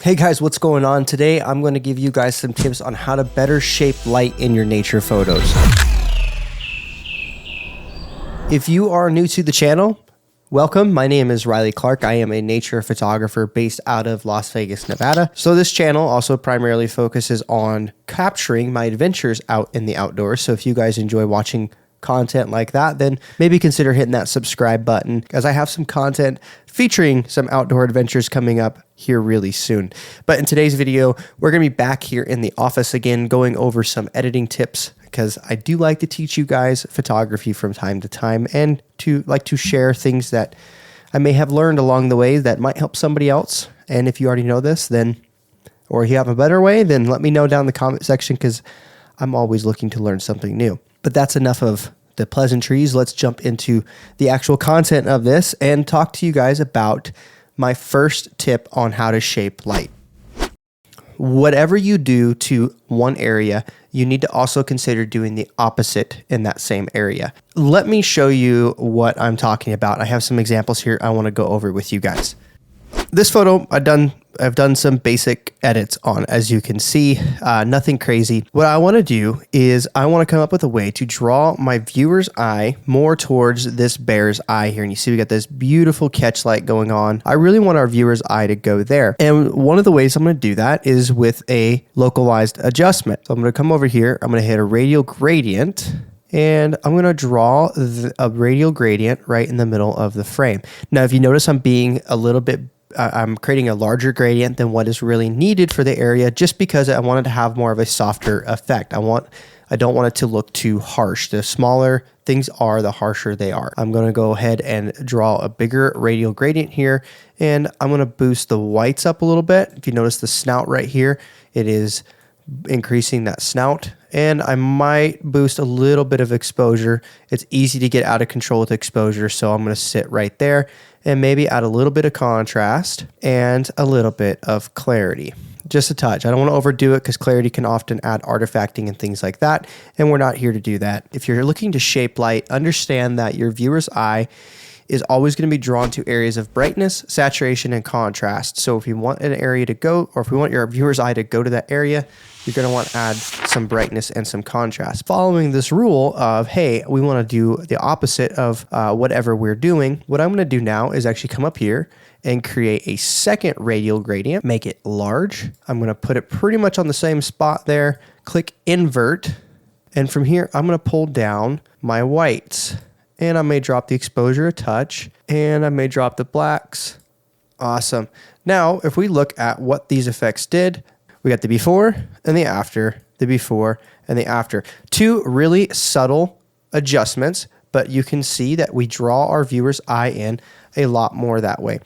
Hey guys, what's going on? Today I'm going to give you guys some tips on how to better shape light in your nature photos. If you are new to the channel, welcome. My name is Riley Clark. I am a nature photographer based out of Las Vegas, Nevada. So this channel also primarily focuses on capturing my adventures out in the outdoors. So if you guys enjoy watching content like that, then maybe consider hitting that subscribe button, as I have some content featuring some outdoor adventures coming up here really soon. But in today's video, we're going to be back here in the office again, going over some editing tips, because I do like to teach you guys photography from time to time, and to share things that I may have learned along the way that might help somebody else. And if you already know this, then, or you have a better way, then let me know down in the comment section, because I'm always looking to learn something new. But that's enough of the pleasantries. Let's jump into the actual content of this and talk to you guys about my first tip on how to shape light. Whatever you do to one area, you need to also consider doing the opposite in that same area. Let me show you what I'm talking about. I have some examples here I want to go over with you guys. This photo I've done some basic edits on, as you can see, nothing crazy. What I want to do is I want to come up with a way to draw my viewer's eye more towards this bear's eye here. And you see we got this beautiful catch light going on. I really want our viewer's eye to go there. And one of the ways I'm going to do that is with a localized adjustment. So I'm going to come over here. I'm going to hit a radial gradient. And I'm going to draw a radial gradient right in the middle of the frame. Now, if you notice, I'm creating a larger gradient than what is really needed for the area, just because I wanted to have more of a softer effect. I don't want it to look too harsh. The smaller things are, the harsher they are. I'm going to go ahead and draw a bigger radial gradient here, and I'm going to boost the whites up a little bit. If you notice the snout right here, it is increasing that snout, and I might boost a little bit of exposure. It's easy to get out of control with exposure, so I'm going to sit right there and maybe add a little bit of contrast and a little bit of clarity. Just a touch. I don't want to overdo it, because clarity can often add artifacting and things like that, and we're not here to do that. If you're looking to shape light, understand that your viewer's eye is always going to be drawn to areas of brightness, saturation, and contrast. So if you want an area to go, or if we want your viewer's eye to go to that area, you're going to want to add some brightness and some contrast. Following this rule of, hey, we want to do the opposite of whatever we're doing, what I'm going to do now is actually come up here and create a second radial gradient, make it large. I'm going to put it pretty much on the same spot there, click invert, and from here, I'm going to pull down my whites. And I may drop the exposure a touch, and I may drop the blacks. Awesome. Now, if we look at what these effects did, we got the before and the after, the before and the after. Two really subtle adjustments, but you can see that we draw our viewer's eye in a lot more that way.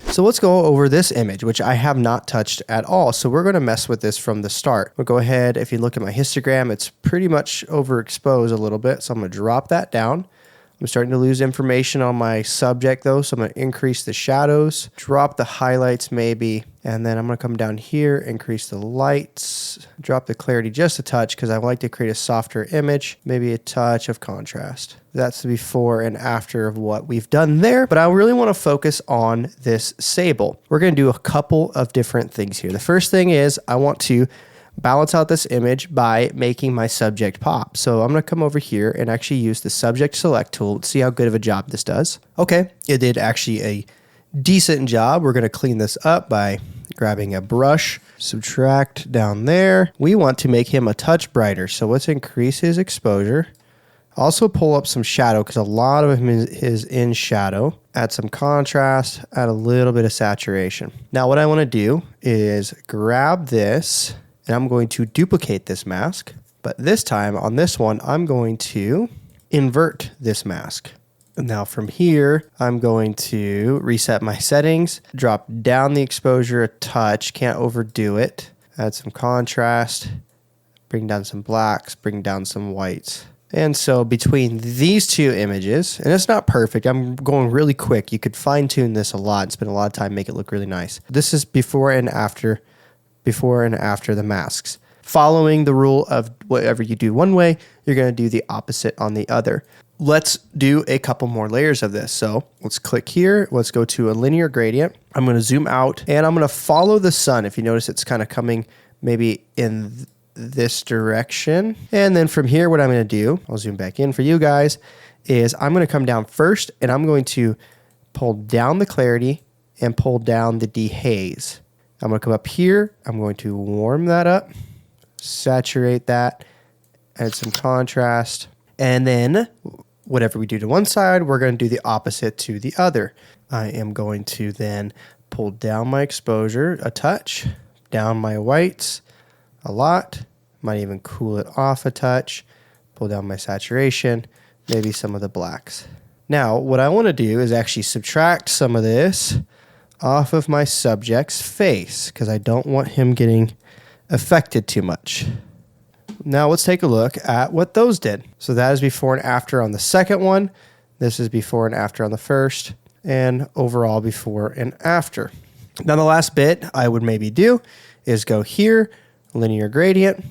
So let's go over this image, which I have not touched at all. So we're going to mess with this from the start. We'll go ahead. If you look at my histogram, it's pretty much overexposed a little bit. So I'm going to drop that down. I'm starting to lose information on my subject though. So I'm going to increase the shadows, drop the highlights maybe, and then I'm going to come down here, increase the lights, drop the clarity just a touch, because I like to create a softer image, maybe a touch of contrast. That's the before and after of what we've done there. But I really want to focus on this sable. We're going to do a couple of different things here. The first thing is I want to balance out this image by making my subject pop. So I'm going to come over here and actually use the subject select tool. Let's see how good of a job this does. Okay, it did actually a decent job. We're going to clean this up by grabbing a brush, subtract down there. We want to make him a touch brighter. So let's increase his exposure. Also pull up some shadow, because a lot of him is in shadow. Add some contrast, add a little bit of saturation. Now what I want to do is grab this, and I'm going to duplicate this mask. But this time on this one, I'm going to invert this mask. Now from here, I'm going to reset my settings, drop down the exposure a touch, can't overdo it, add some contrast, bring down some blacks, bring down some whites. And so between these two images, and it's not perfect, I'm going really quick. You could fine tune this a lot and spend a lot of time, make it look really nice. This is before and after the masks. Following the rule of whatever you do one way, you're going to do the opposite on the other. let's do a couple more layers of this. So let's click here. Let's go to a linear gradient. I'm going to zoom out and I'm going to follow the sun. If you notice, it's kind of coming maybe in this direction. And then from here, what I'm going to do, I'll zoom back in for you guys, is I'm going to come down first and I'm going to pull down the clarity and pull down the dehaze. I'm going to come up here. I'm going to warm that up, saturate that, add some contrast. And then whatever we do to one side, we're going to do the opposite to the other. I am going to then pull down my exposure a touch, down my whites a lot, might even cool it off a touch, pull down my saturation, maybe some of the blacks. Now, what I want to do is actually subtract some of this off of my subject's face because I don't want him getting affected too much. Now let's take a look at what those did. So that is before and after on the second one. This is before and after on the first, and overall before and after. Now the last bit I would maybe do is go here, linear gradient,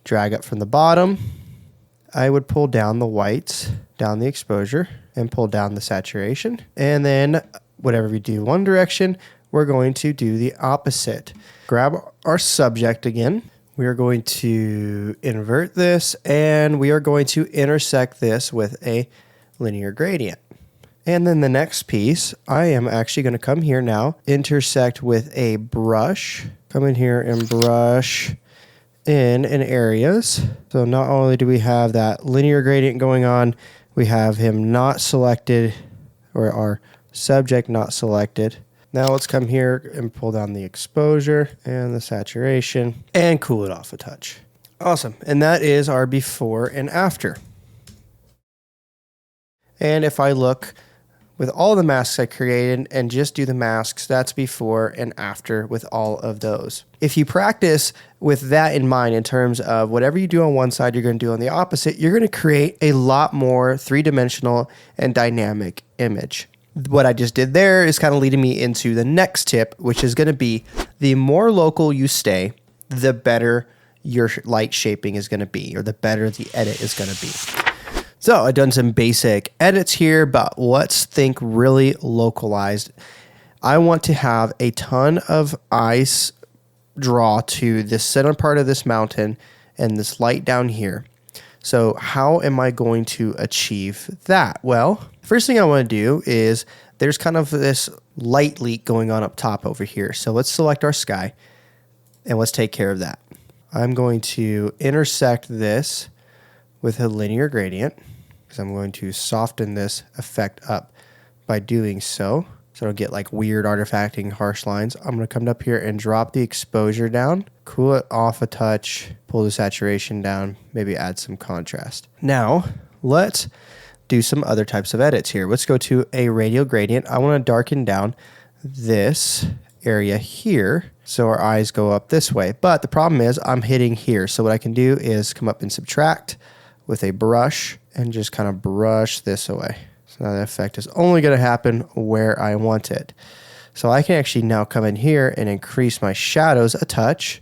drag up from the bottom. I would pull down the whites, down the exposure, and pull down the saturation. And then whatever we do one direction, we're going to do the opposite. Grab our subject again. We are going to invert this and we are going to intersect this with a linear gradient. And then the next piece, I am actually going to come here now, intersect with a brush, come in here and brush in areas. So not only do we have that linear gradient going on, we have him not selected, or our subject not selected. Now let's come here and pull down the exposure and the saturation and cool it off a touch. Awesome. And that is our before and after. And if I look with all the masks I created and just do the masks, that's before and after with all of those. If you practice with that in mind in terms of whatever you do on one side, you're going to do on the opposite, you're going to create a lot more three-dimensional and dynamic image. What I just did there is kind of leading me into the next tip, which is going to be the more local you stay, the better your light shaping is going to be, or the better the edit is going to be. So I've done some basic edits here, but let's think really localized. I want to have a ton of ice draw to the center part of this mountain and this light down here. So how am I going to achieve that? Well, first thing I want to do is there's kind of this light leak going on up top over here. So let's select our sky and let's take care of that. I'm going to intersect this with a linear gradient because I'm going to soften this effect up by doing so. So I don't get like weird artifacting harsh lines. I'm going to come up here and drop the exposure down, cool it off a touch, pull the saturation down, maybe add some contrast. Now, let's do some other types of edits here. Let's go to a radial gradient. I want to darken down this area here so our eyes go up this way. But the problem is I'm hitting here. So what I can do is come up and subtract with a brush and just kind of brush this away. So now the effect is only going to happen where I want it. So I can actually now come in here and increase my shadows a touch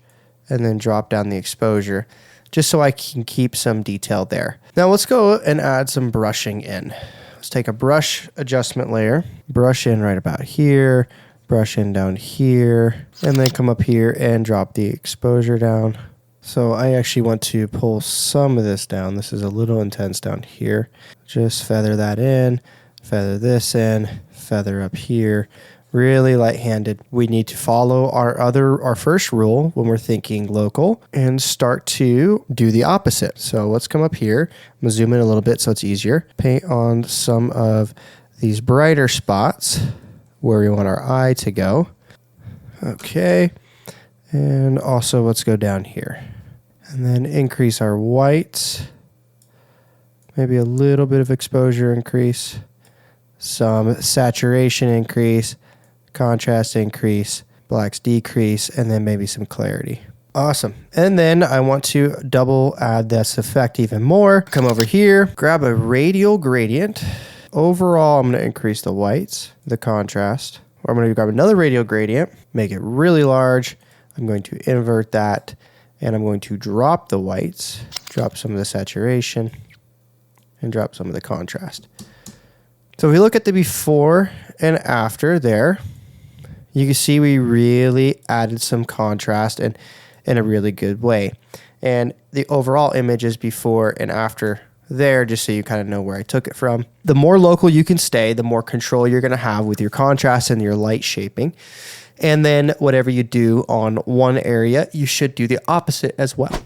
and then drop down the exposure just so I can keep some detail there. Now let's go and add some brushing in. Let's take a brush adjustment layer, brush in right about here, brush in down here, and then come up here and drop the exposure down. So I actually want to pull some of this down. This is a little intense down here. Just feather that in, feather this in, feather up here. Really light-handed. We need to follow our first rule when we're thinking local and start to do the opposite. So let's come up here. I'm gonna zoom in a little bit so it's easier. Paint on some of these brighter spots where we want our eye to go. Okay. And also let's go down here and then increase our whites, maybe a little bit of exposure increase, some saturation increase, contrast increase, blacks decrease, and then maybe some clarity. Awesome. And then I want to double add this effect even more. Come over here, grab a radial gradient. Overall, I'm going to increase the whites, the contrast. Or I'm going to grab another radial gradient, make it really large. I'm going to invert that, and I'm going to drop the whites, drop some of the saturation, and drop some of the contrast. So if we look at the before and after there, you can see we really added some contrast and in a really good way. And the overall image is before and after there, just so you kind of know where I took it from. The more local you can stay, the more control you're going to have with your contrast and your light shaping. And then whatever you do on one area, you should do the opposite as well.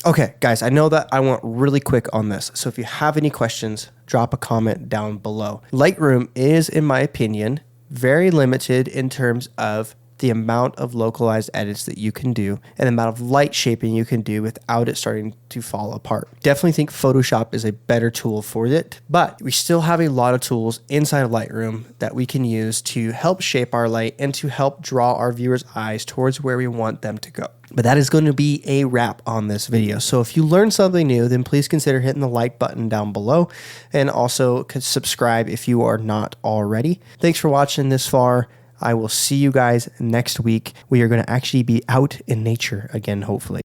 Okay, guys, I know that I went really quick on this. So if you have any questions, drop a comment down below. Lightroom is, in my opinion, very limited in terms of the amount of localized edits that you can do and the amount of light shaping you can do without it starting to fall apart. Definitely think Photoshop is a better tool for it, but we still have a lot of tools inside of Lightroom that we can use to help shape our light and to help draw our viewers' eyes towards where we want them to go. But that is going to be a wrap on this video. So if you learned something new, then please consider hitting the like button down below and also subscribe if you are not already. Thanks for watching this far. I will see you guys next week. We are going to actually be out in nature again, hopefully.